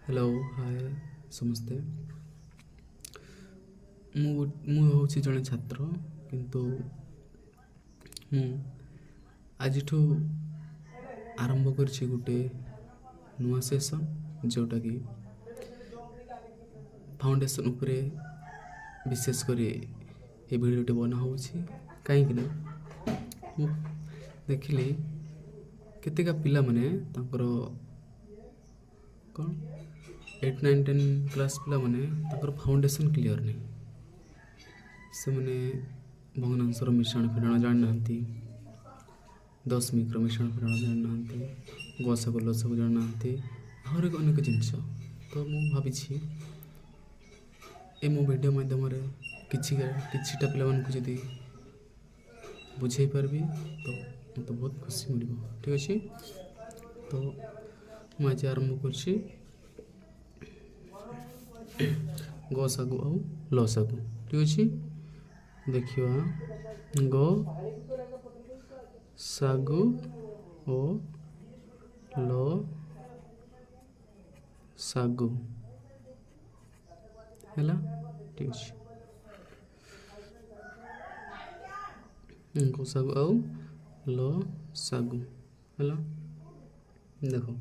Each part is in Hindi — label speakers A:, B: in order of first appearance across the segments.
A: हेलो हाय समस्ते मु हूँ जड़े छात्र किंतु मु आज आरंभ कर गोटे नुआ सेसन जोटा कि फाउंडेशन उपरे विशेषकर ये भिडियोटी बना हो कहीं मु देखिली केतेका पिला माने तांकर कौन 8, 9, 10 क्लास पिला माने तांकर फाउंडेशन क्लियर नहीं से माने भग्नांशर मिश्रण फेरण जान नांती 10 मिक्रो मिश्रण फेरण जान नांती गसक लसक जान नांती हर एक अनेक जिनस तो मु भावी ए मो वीडियो माध्यम किछिटा पिला मानकु जदी बुझे पारबी तो मत बहुत खुशी मिल ठीक अच्छे। तो मुझे आरंभ कर ग सागु आउ ल सागु ठीक अच्छे। देखिए ग सागु ओ ल सागु है ठीक अच्छे। ग सागु आउ ल सागु है देखो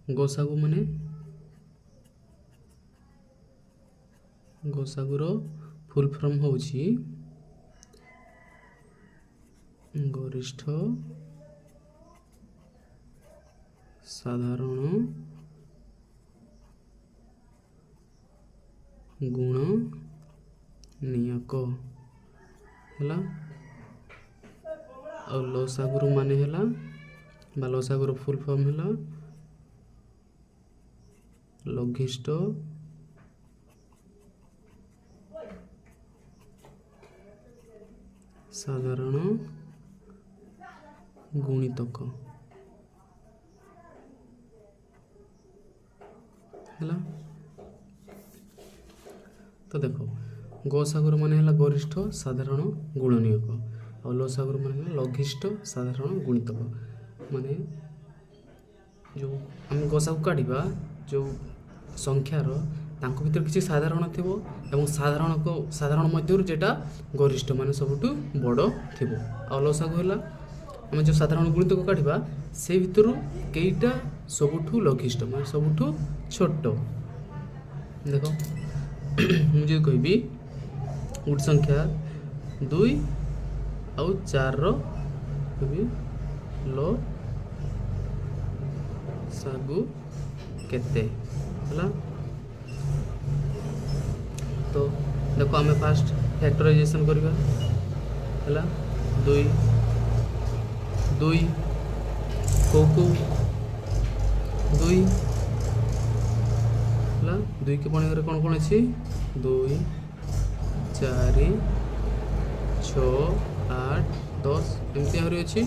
A: ग सागु माने ग सागुर फुल फॉर्म होउछि गरिष्ठ साधारण गुण नियक है और लसागुरु माने है बा लसागुरु फुल फॉर्म है लघिष्ठ साधारण गुणितक है। तो देखो ग सागर माने है गरिष्ठ साधारण गुणनीयक और ल सागर माने लघिष्ठ साधारण गुणितक माने जो आम ग सागु काढ़ा जो संख्यार तांको भीतर किसी साधारण थी और साधारण मध्य जेटा गरिष्ठ माने सबुठु बड़ थी और ल सागु है आम जो साधारण गुणितक काढ़ा से भितर कईटा सबुठु लघिष्ठ माने सबुठु छोट देखो मुझे कहबी गोटे संख्या 2 आउ 4 ल सागु केते है। तो देखो आम फास्ट फैक्टराइजेशन करवा है 2 2 को 2 है 2 के पणी कौन कौन अच्छी 2 4 6 8 10 एमती आहरी अच्छी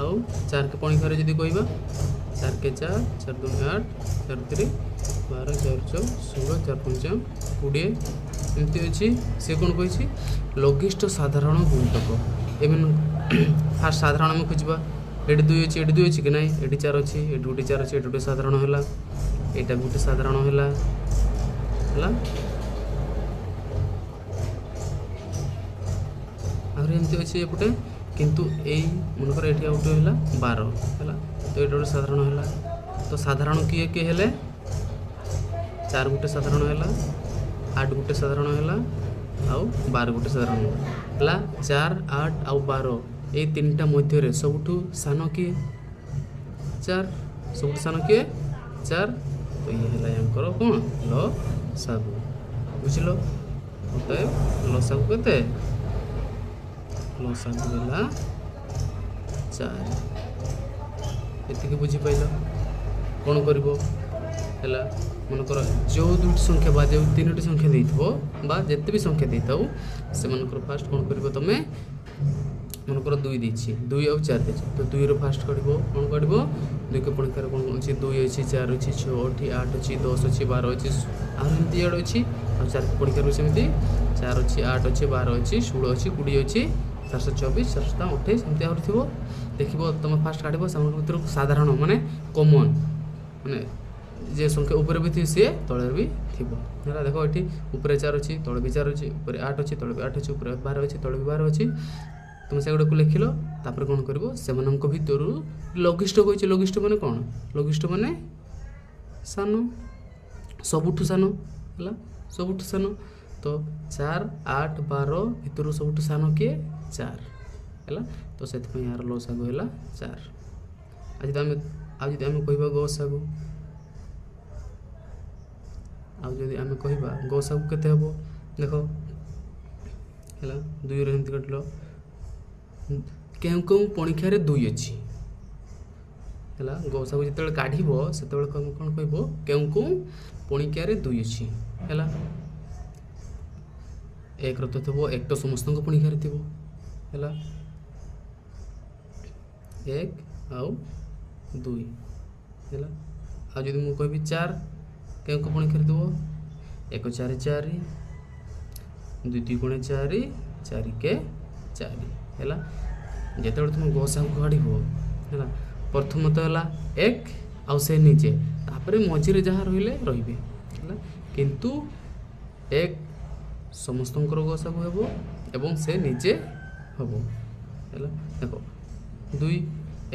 A: आउ 4 के पणी घरे जब कह 4 के 4 4 2 8 4 3 12 4 4 16 4 5 20 एमती अच्छी सी कौन कही लघिष्ठ साधारण गुणितक एम फास्ट साधारण आम खोजा ये 2 अच्छी ये 2 अच्छी कि ना ये 4 अच्छी ये गोटे 4 अच्छी ये गोटे साधारण है यहाँ गोटे साधारण है आमती अच्छे एपटे किंतु यही मनकर ये गोटे है 12 है तो ये गोटे साधारण है तो साधारण किए किए हेले 4 गोटे साधारण है 8 गोटे साधारण है आउ 12 गोटे साधारण है 4 8 आउ 12 ये 3टा मध्य सबुठु सान किए 4 सबुठु सान किए 4 तो ये है यहाँ कौन ल सागु बुझल ल सागु केते ल सागु है 4 ये बुझीपाल कौन कर मनकर जो 2टी संख्या बा जो 3टी संख्या देते जिते भी संख्या दे था से मनकर फास्ट कौन कर तुम मनकर 2 देछि 2 और 4 देछि तो 2 रो फास्ट करिवो कोन करिवो 2 के पणकार कोन अछि 2 अछि 4 अछि 6 अछि 8 अछि 10 अछि 12 अछि आ एमती एड अछि आ 4 के पणकार सेमती 4 अछि 8 अछि 12 अछि 16 अछि 20 अछि 424 428 एमती आउर थिवो देखिबो तुम फास्ट काटिबो सामग्री भीतर साधारण माने कॉमन माने जे संख्या ऊपर भी थी सी तले भी थी है देख ये ऊपर 4 अच्छी तले भी 4 अच्छी ऊपर 8 अच्छी तले भी 8 अच्छी ऊपर 12 अच्छी तले भी 12 अच्छी तुम से गुड़ा लिखिल तापर कौन कर भर लघिष्ठ कही लघिष्ठ मैंने कौन लघिष्ठ मैंने सान सबुठ सान है सबुठ सान तो 4 8 12 भितर सबुठ सान किए 4 है तो से यार लसागु है 4 आज आम कह गसागु आम कह गसागु केते हम देख है 2 एमती कटल क्यों पणिक्षा 2 अच्छी है गसागु जो काढ़ से कौन कह क्यों पणिक्षा 2 अच्छी है एक तो थो एक तो समस्त पणिक्षा थी है 1 आउ 2 है आज मुझे कह 4 क्यों पणिक्षा थो 1 4 4 2 2 गुणे 4 4 के 4 है जिते तुम गसागु काढ़ है प्रथम तो है 1 आउ से निजे तापर मझे जहाँ रे रे किंतु 1 समस्त गसागु हेबो एवं से निजे हेबो है देखो 2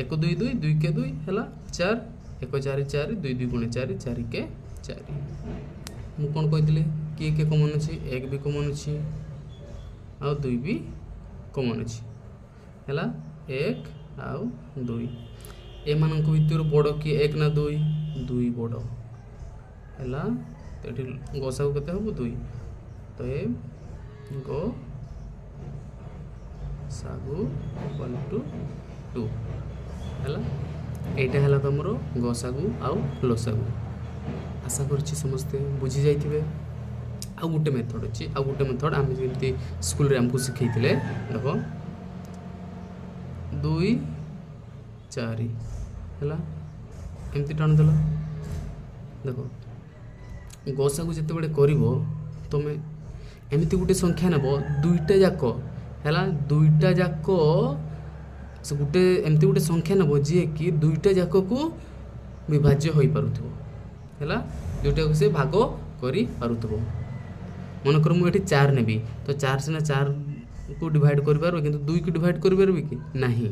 A: 1 2 2 2 के 2 है 4 1 4 4 2 2 गुणे 4 4 के 4 मु कौन कही किए कमन अच्छी 1 भी कमन अच्छी आउ 2 भी कमन अच्छी है 1 आउ 2 एमान भर बड़ किए 1 ना 2 2 बड़ है तो ये गसागु केते हम 2 तो ये गो सागु इक्वल टू 2 है यहाँ है तुम गसागु आउ लसागु आशा करछि समस्ते बुझी जाइथिबे आ गोटे मेथड अच्छी आ गोटे मेथड आम जमी स्कूल रे हमको शिखई देख 2 4 है एमती टाण देल देख गसागु जिते बड़े कर तुम एमती गोटे संख्या नेब 2टा जाक है 2टा जाक से गोटे एमती गोटे संख्या नेब जी कि 2टा जाक को विभाज्य हो पारुथबो है 2टा को से भाग करि पारुथबो मनकर मुझे 4 नेबी तो 4 सिना 4 को डिवाइड कर पार किंतु 2 को डिवाइड कर पार कि नहीं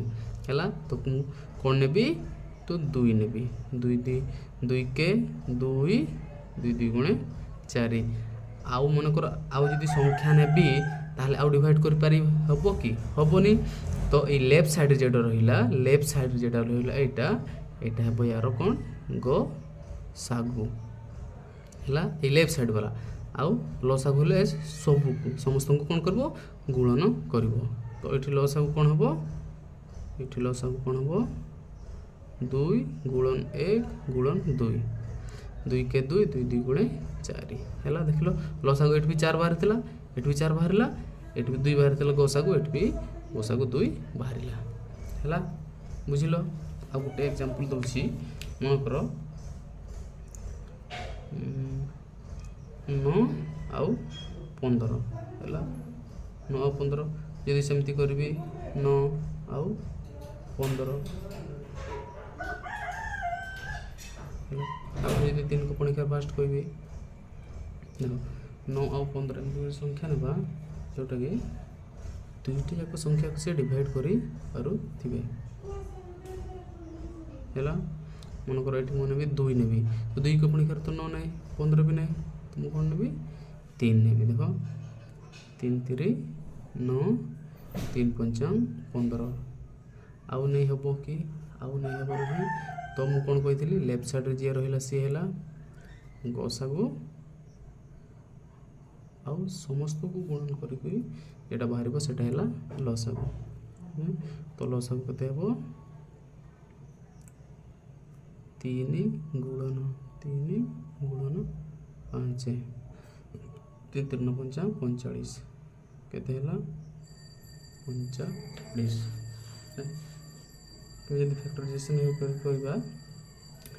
A: है तो कौन नेबी तो 2 नेबी 2 2 के 2 2 2 गुणे 4 आउ मनकर आउ जदि संख्या नेबी ताहले आउ डिवाइड कर पारि हबो कि हबोनी तो ये लेफ्ट साइड जेटा रहिला लेफ्ट साइड जेटा रहिला एटा एटा हेबो यार कोन गो सागु है ये लेफ्ट साइड वाला आउ लसागु हेले सबू समस्त को कौन करबो गुणन करबो तो ये लसागु कौन हबो ये लसागु कौन हबो 2 गुणन 1 गुणन 2 2 के 2 2 2 गुणे 4 है देख लो लसागु एट भी 4 बाहर थिला एट भी 4 बाहर एट भी 2 बाहर थिला गसागु एट भी गसागु 2 बाहर है बुझिल आ गोटे एग्जांपल दउछि मन कर 9 आउ 15 है 9 आउ 15 यदि सेमती करबी 9 आउ 15 आप 3 को पणिका फास्ट कहबी देख 9 आउ 15 एमती संख्या नेबा जोटा कि 2टी जाक संख्या को से डिवाइड करी पारुथिबे है मनकर ये मुझे नेबी 2 नेबी तो 2 को पणिकार तो 9 ना 15 भी ना तो मुझे कौन नेबी 3 नेबी देख 3 3 9 3 5 15 आउ नहीं हम कि आउ नहीं हम नहीं तो मुझे कौन कही लेफ्ट साइड रे जी रहा सी है गसागु आउ समस्त को गुणन करके जेटा बाहर सेटा है लसागु तो लसागु केते हेबो 3 गुणन 5 3 3 5 45 केते हैला 45 यदि फैक्टराइजेशन करबा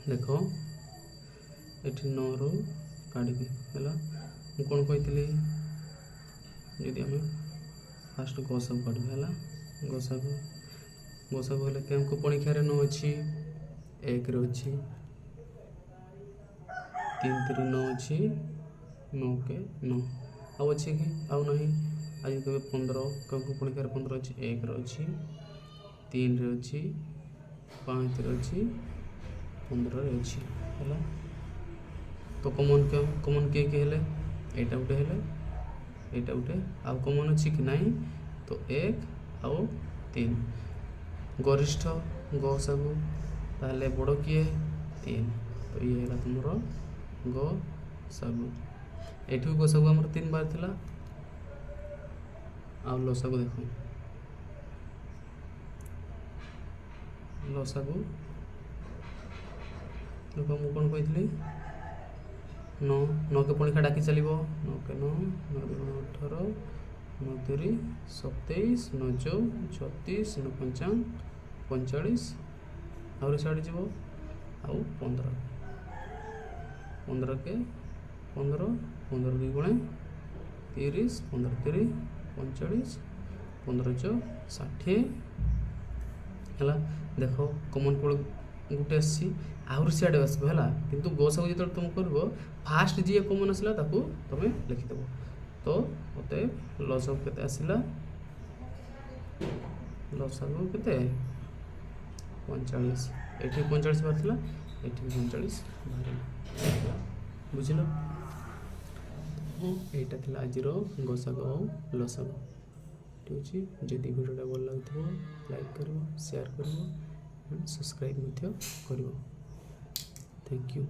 A: देख ये 9 रु काढ़ी है मुझे कौन कही यदि आम फास्ट गसागु काढ़ा है गसागु गसागु हेल्ले क्या पणिक्षा 9 अच्छी 1 रे अच्छी तीन तीन 9 अच्छी 9 के 9 आउ अच्छे कि आउ नहीं आज कहे 15 कभी पुणी कार 15 अच्छी 1 अच्छी 3 रे अच्छी 5 रे अच्छी 15 रे अच्छी है। तो कमन किए हेले एटा गोटे हेले एटा गोटे आउ कमन अच्छी कि नहीं तो 1 आउ 3 गरिष्ठ गसागु ताहले बड़ किए 3 तो ये है तुमर गसागु एठू गसागु हमर 3 बार थिला आ लसागु देखो लसागु देखो मु कोन कहितली 9 के पुणी डाकी चलो 9 के 9 9 2 18 9 3 27 9 4 36 9 55 45 आउरी साड़ी जीव आउ 15 15 के 15 15 2 गुणे 30 15 3 45 15 4 60 है। देख कमन कोड़ गोटे आसी आहरी सियाड़े आसब है कि गसागु जो तुम कर फास्ट जी कमन आसला तुम लिखिदेव तो मत लसागु केते आसला लसागु केते 45 एठी 45 बाहर एठी 45 बाहर बुझल एटा थिला आजिर गसागु और लसागु ठीक अच्छे। जदि वीडियोटा भल लगे लाइक कर शेयर कर सब्सक्राइब कर थैंक यू।